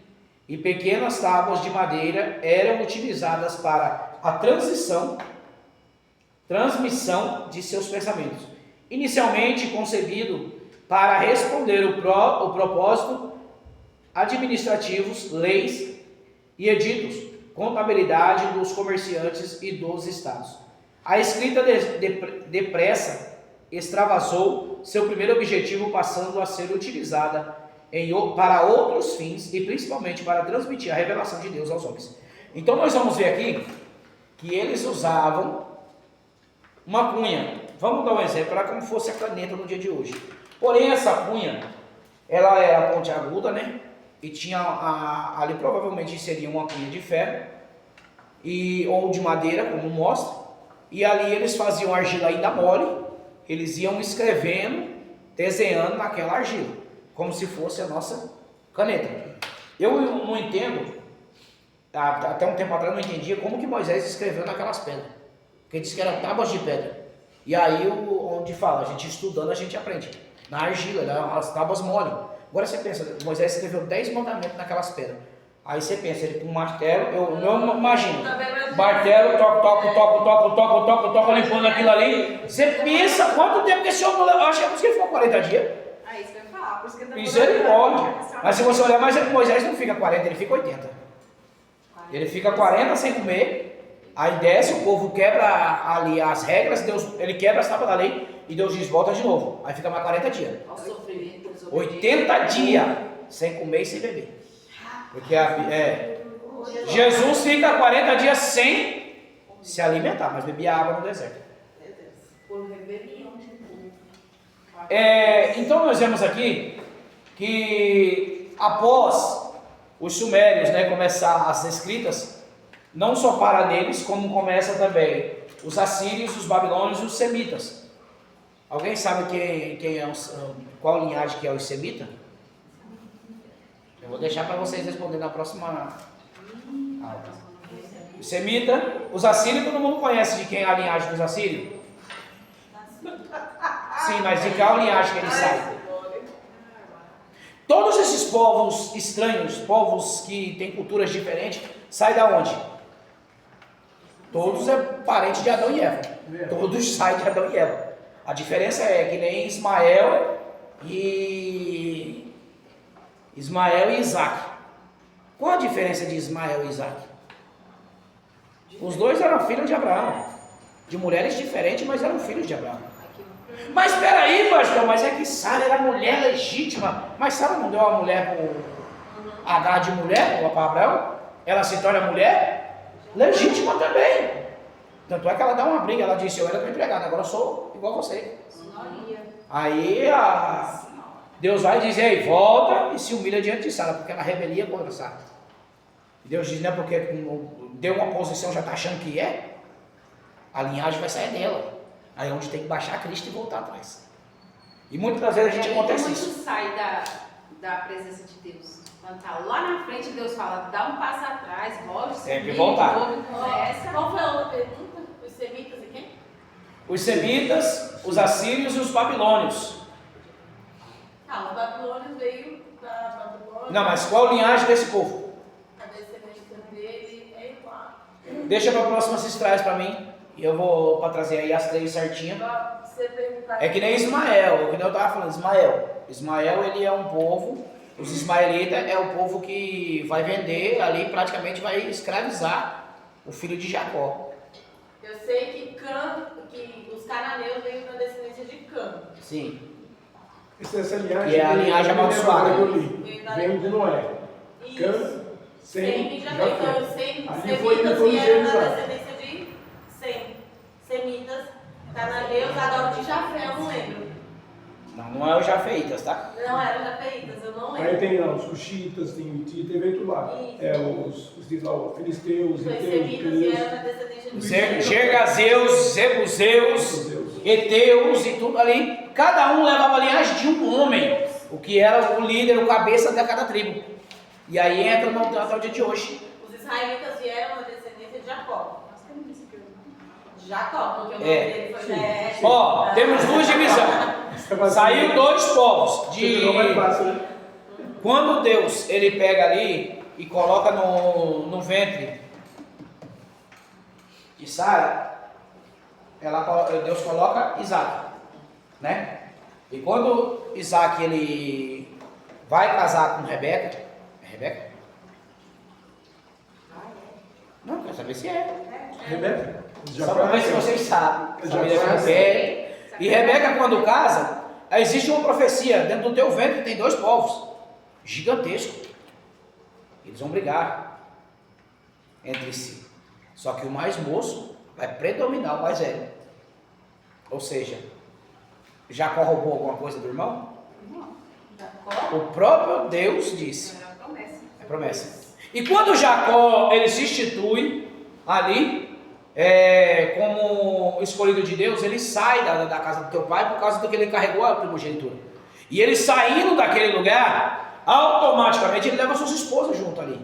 e pequenas tábuas de madeira eram utilizadas para a transmissão de seus pensamentos, inicialmente concebido para responder o propósito administrativos, leis e editos, contabilidade dos comerciantes e dos estados. A escrita depressa extravasou seu primeiro objetivo, passando a ser utilizada para outros fins e principalmente para transmitir a revelação de Deus aos homens. Então nós vamos ver aqui que eles usavam uma cunha. Vamos dar um exemplo, era como fosse a caneta no dia de hoje. Porém essa cunha, ela era pontiaguda, né? E tinha ali provavelmente seria uma cunha de ferro ou de madeira, como mostra. E ali eles faziam argila ainda mole, eles iam escrevendo, desenhando naquela argila, como se fosse a nossa caneta. Eu não entendo, até um tempo atrás eu não entendia como que Moisés escreveu naquelas pedras, porque disse que eram tábuas de pedra. E aí onde fala, a gente estudando a gente aprende, na argila, as tábuas mole. Agora você pensa, Moisés escreveu 10 mandamentos naquelas pedras. Aí você pensa, ele com um martelo, eu imagino, martelo, toca, limpando aquilo ali. Você pensa quanto tempo que esse homem, eu acho que é por isso que ele ficou 40 dias. Ah, isso que eu ia falar, por isso que ele Misericórdia. Mas se você olhar, mas Moisés não fica 40, ele fica 80. Ele fica 40 sem comer, aí desce, o povo quebra ali as regras, ele quebra as tábuas da lei e Deus diz, volta de novo. Aí fica mais 40 dias. 80 dias sem comer e sem beber. Porque Jesus fica 40 dias sem se alimentar, mas bebia água no deserto. Então nós vemos aqui que após os sumérios, né, começar as escritas, não só para neles, como começa também os assírios, os babilônios e os semitas. Alguém sabe qual linhagem que é os semitas? Eu vou deixar para vocês responderem na próxima aula. Os semitas, os assírios, todo mundo conhece de quem é a linhagem dos assírios? Sim, mas de qual linhagem que eles saem? Todos esses povos estranhos, povos que têm culturas diferentes, saem da onde? Todos é parente de Adão e Eva. Todos saem de Adão e Eva. A diferença é que nem Ismael e Isaac. Qual a diferença de Ismael e Isaac? Os dois eram filhos de Abraão. De mulheres diferentes, mas eram filhos de Abraão. Mas espera aí, pastor, mas é que Sara era mulher legítima. Mas Sara não deu a mulher para Agar de mulher para Abraão? Ela se torna mulher legítima também. Tanto é que ela dá uma briga, ela disse, eu era tua empregada, agora eu sou igual a você. Aí Deus vai dizer, ei, volta e se humilha diante de Sara, porque ela rebelia contra Sara. Deus diz, não é porque deu uma posição, já está achando que é? A linhagem vai sair dela. Aí é onde tem que baixar a Cristo e voltar atrás. E muitas das vezes a gente acontece isso. Muito sai da presença de Deus. Quando está lá na frente, Deus fala, dá um passo atrás, volte, sempre voltar. Qual foi a outra pergunta? Os semitas e quem? Os semitas, os assírios e os babilônios. Os babilônios veio da Babilônia. Não, mas qual linhagem desse povo? A descendência dele é igual. Deixa para a próxima se traz para mim. E eu vou para trazer aí as 3 certinhas. É que nem Ismael, que nem eu estava falando, Ismael ele é um povo, os ismaelitas é o povo que vai vender ali, praticamente vai escravizar o filho de Jacó. Eu sei que os cananeus veio da descendência de Cã. Sim. Essa linhagem. Que é a linhagem amaldiçoada. Vem de Noé. Cã, Sem Sem, e já Jafé. então, sem Ali foi semitas depois vieram da Jerusalém. descendência de Sem. Semitas, cananeus, agora de Jafé, eu não lembro. Não é o Jafeitas, tá? Não eram jafeitas, eu não Aí lembro. tem lá os cuxitas, tem o Hitita, tem tudo lá. Isso. Diz lá, os filisteus, Os heteus, semitas pereus. vieram da descendência de Gergazeus, Zebuseus, Eteus e tudo ali. Cada um levava a linhagem de um homem, o que era o líder, o cabeça de cada tribo. E aí entra no até o dia de hoje. Os israelitas vieram da descendência de Jacó. Nossa, eu não disse que eu não. Jacó, porque o nome É. dele foi Jé. Ó, temos duas divisões. Saiu dois povos. Ficou mais fácil, né? Quando Deus ele pega ali e coloca no ventre de Sara, Deus coloca Isaac, né? E quando Isaac ele vai casar com Rebeca, é Rebeca? Não, quero saber se é. Rebeca? Só para ver se vocês sabem. Já Família de conhece. Rebeca. E Rebeca, quando casa, existe uma profecia. Dentro do teu ventre tem dois povos gigantescos. Eles vão brigar entre si. Só que o mais moço vai predominar o mais velho. Ou seja, Jacó roubou alguma coisa do irmão? Jacó? O próprio Deus disse. Era uma promessa. É promessa. E quando Jacó ele se institui ali como escolhido de Deus, ele sai da casa do teu pai por causa do que ele carregou a primogenitura. E ele saindo daquele lugar, automaticamente ele leva suas esposas junto ali.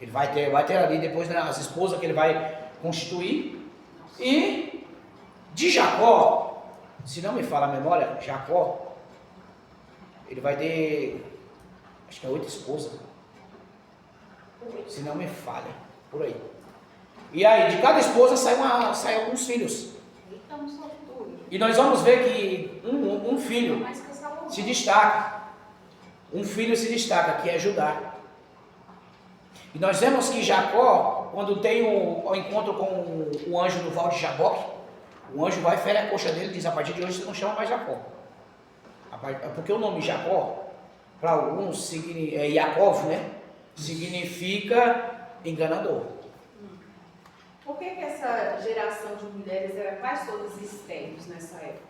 Ele vai ter ali depois, né, as esposas que ele vai constituir. E de Jacó, se não me fala a memória, Jacó, ele vai ter, acho que é 8 esposas. Se não me falha, por aí. E aí, de cada esposa sai alguns filhos. Eita, um sortudo. E nós vamos ver que um filho Mais que Salomão. se destaca. Um filho se destaca, que é Judá. E nós vemos que Jacó, quando tem o encontro com o anjo no val de Jaboque, o anjo vai, fere a coxa dele e diz: a partir de hoje você não chama mais Jacó. Porque o nome Jacó, para alguns, Yaakov, né? Significa enganador. Por que essa geração de mulheres era quase todas estéreis nessa época?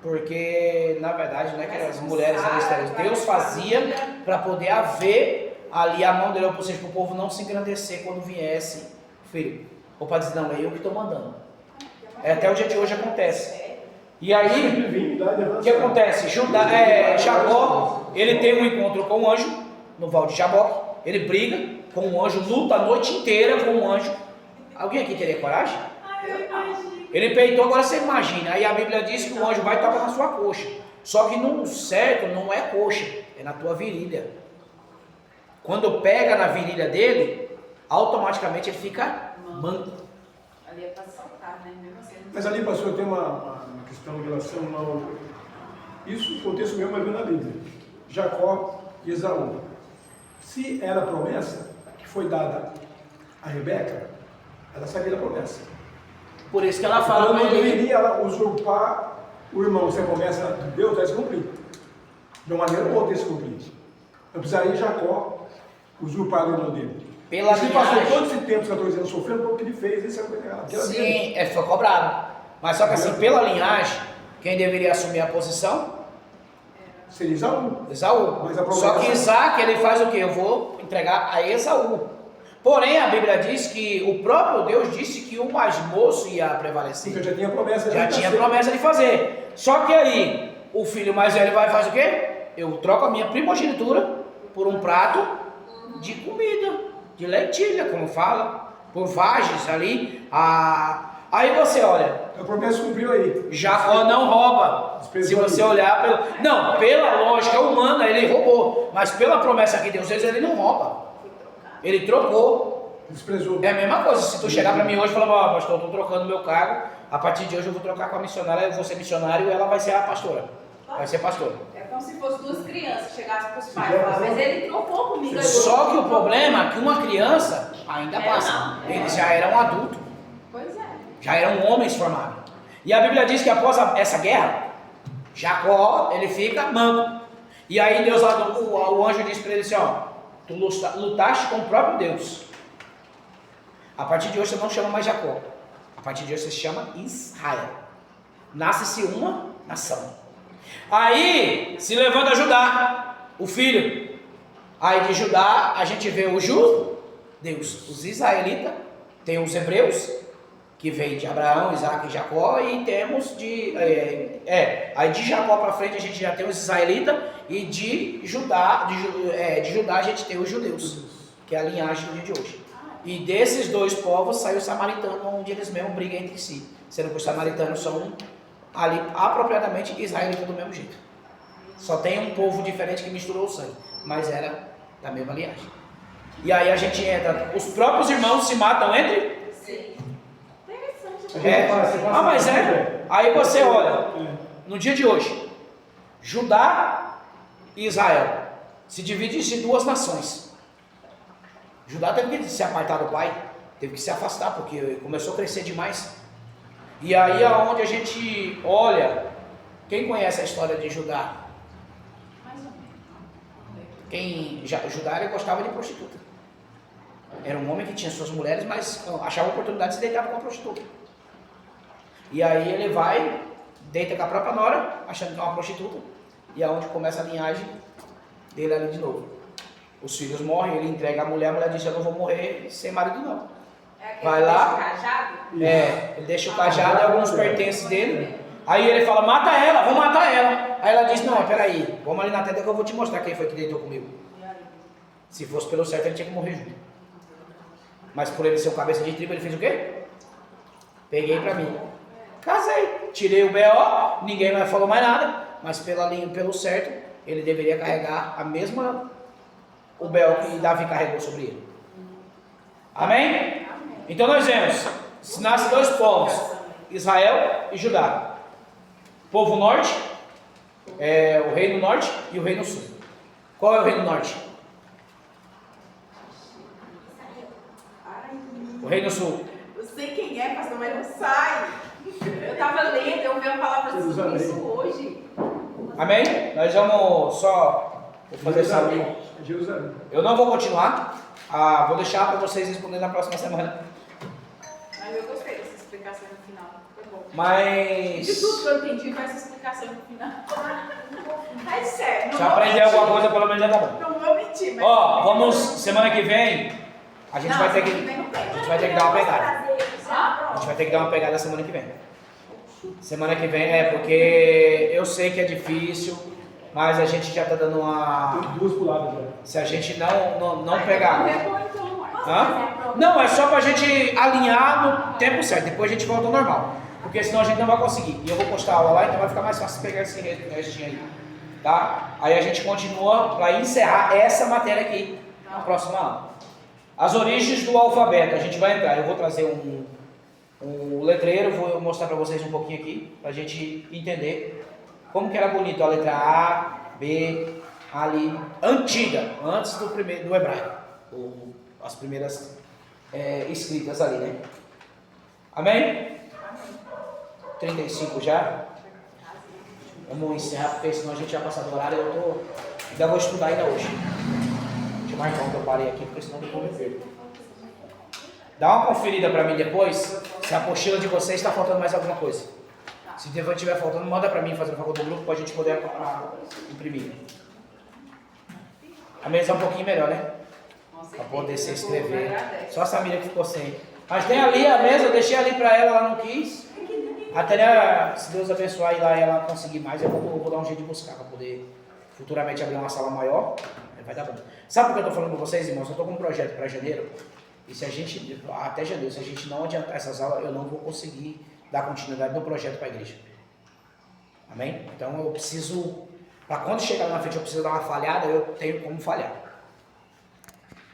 Porque, na verdade, não é que as mulheres eram estéreis. Deus fazia para poder haver ali a mão dele, ou seja, para o povo não se engrandecer quando viesse o filho. Ou para dizer: não, é eu que estou mandando. Até o dia de hoje acontece. E aí, o que acontece? Jacó, ele tem um encontro com o anjo no val de Jaboque. Ele briga com o anjo, luta a noite inteira com o anjo. Alguém aqui teria coragem? Ele peitou, agora você imagina. Aí a Bíblia diz que o anjo vai tocar na sua coxa. Só que no certo não é coxa, é na tua virilha. Quando pega na virilha dele, automaticamente ele fica manco. Ali é para saltar, né? Mesmo assim, Mas ali, pastor, tem uma questão em relação ao... Isso, o contexto mesmo vai ver na Bíblia. Jacó e Esaú. Se era a promessa que foi dada a Rebeca, ela sabia da promessa. Por isso que ela fala Ela para não ele. deveria ela usurpar o irmão, se a promessa de Deus vai se cumprir. De uma maneira ou outra se cumprir. Não precisaria Jacó usurpar o irmão dele. Pela Ele passou linhagem. todo esse tempo, 14 anos, sofrendo por o que ele fez, isso é coisa dele. Sim, ele foi cobrado. Mas só que assim, pela linhagem, quem deveria assumir a posição? Seria Esaú. Esaú. Mas a promessa- Só que Isaac, ele faz o quê? Eu vou entregar a Esaú. Porém, a Bíblia diz que o próprio Deus disse que o mais moço ia prevalecer. Então já tinha promessa. Já tinha promessa de fazer. Só que aí, o filho mais velho vai e faz o quê? Eu troco a minha primogenitura por um prato de comida, de lentilha, como fala, por vagens ali. Aí você olha, A promessa cumpriu aí. Jacó não rouba. Se você olhar pela lógica humana, ele roubou. Mas pela promessa que Deus fez, ele não rouba. Ele trocou. Desprezou. É a mesma coisa. Se tu chegar para mim hoje e falar: ó, pastor, eu estou trocando meu cargo. A partir de hoje eu vou trocar com a missionária. Eu vou ser missionário e ela vai ser a pastora. Vai ser pastora. é como se fossem duas crianças chegassem para os pais e falassem, mas ele trocou comigo. Só que o problema é que uma criança ainda passa. Ele já era um adulto. Pois é. Já eram homens formados. E a Bíblia diz que após essa guerra, Jacó, ele fica manco. E aí Deus, o anjo disse para ele assim, ó, tu lutaste com o próprio Deus. A partir de hoje você não chama mais Jacó. A partir de hoje você se chama Israel. Nasce-se uma nação. Aí se levanta Judá, o filho. Aí de Judá a gente vê os judeus, os israelitas, tem os hebreus, que vem de Abraão, Isaac e Jacó, e temos aí de Jacó para frente a gente já tem os israelitas, e de Judá a gente tem os judeus, que é a linhagem do dia de hoje. E desses dois povos saiu o samaritano, onde eles mesmos brigam entre si, sendo que os samaritanos são ali apropriadamente israelitas do mesmo jeito. Só tem um povo diferente que misturou o sangue, mas era da mesma linhagem. E aí a gente entra, os próprios irmãos se matam entre... Mas aí você olha, no dia de hoje, Judá e Israel se dividem em duas nações. Judá teve que se apartar do pai, teve que se afastar, porque começou a crescer demais. E aí é onde a gente olha, quem conhece a história de Judá? Judá ele gostava de prostituta. Era um homem que tinha suas mulheres, mas achava oportunidade de se deitar com uma prostituta. E aí ele vai, deita com a própria nora, achando que é uma prostituta, e é onde começa a linhagem dele ali de novo. Os filhos morrem, ele entrega a mulher diz, eu não vou morrer sem marido não. Vai lá, ele deixa o cajado e alguns pertences dele, aí ele fala, mata ela, vou matar ela. Aí ela diz, não, peraí, vamos ali na tenda que eu vou te mostrar quem foi que deitou comigo. Se fosse pelo certo ele tinha que morrer junto. Mas por ele ser um cabeça de tribo, ele fez o quê? Peguei pra mim. Casei, tirei o B.O., ninguém mais falou mais nada, mas pelo certo, ele deveria carregar o B.O. que Davi carregou sobre ele. Amém? Então nós vemos, nasce dois povos, Israel e Judá. Povo norte, o reino norte e o reino sul. Qual é o reino norte? O reino sul. Eu sei quem é, pastor, mas não sai. Eu estava lendo, eu ouvi a palavra sobre isso hoje. Amém? Nós vamos só fazer essa linha. Jerusalém. Eu não vou continuar. Vou deixar para vocês responderem na próxima semana. Mas eu gostei dessa explicação no final. Foi bom. Mas... De tudo que eu entendi com essa explicação no final. É sério. Se aprender alguma coisa, pelo menos já tá bom. Não vou mentir, mas... Vamos, semana que vem, a gente vai ter que dar uma pegada. A gente vai ter que dar uma pegada semana que vem. Semana que vem porque eu sei que é difícil, mas a gente já tá dando uma... Tem duas puladas já. Se a gente não pegar... É bom então, Hã? Não, é só pra gente alinhar no tempo certo, depois a gente volta ao normal. Porque senão a gente não vai conseguir. E eu vou postar a aula lá, então vai ficar mais fácil pegar esse restinho aí. Tá? Aí a gente continua para encerrar essa matéria aqui na próxima aula. As origens do alfabeto, a gente vai entrar. Eu vou trazer um letreiro, vou mostrar para vocês um pouquinho aqui, para a gente entender como que era bonito a letra A, B, ali, antiga, antes do hebraico, as primeiras escritas ali, né? Amém? 35 já? Vamos encerrar, porque senão a gente já passar do horário e ainda vou estudar ainda hoje. Deixa eu marcar onde eu parei aqui, porque senão eu vou me perder. Dá uma conferida para mim depois, se a apostila de vocês está faltando mais alguma coisa. Se estiver faltando, manda para mim fazer o favor do grupo, para a gente poder imprimir. A mesa é um pouquinho melhor, né? Para poder se inscrever. Só a Samira que ficou sem. Mas tem ali a mesa, eu deixei ali para ela, ela não quis. Até se Deus abençoar e lá ela conseguir mais, eu vou dar um jeito de buscar para poder futuramente abrir uma sala maior. Vai dar bom. Sabe por que eu estou falando com vocês, irmãos? Eu estou com um projeto para janeiro. E se a gente, até janeiro, se a gente não adiantar essas aulas, eu não vou conseguir dar continuidade no projeto para a igreja. Amém? Então eu preciso, para quando chegar lá na frente eu preciso dar uma falhada, eu tenho como falhar.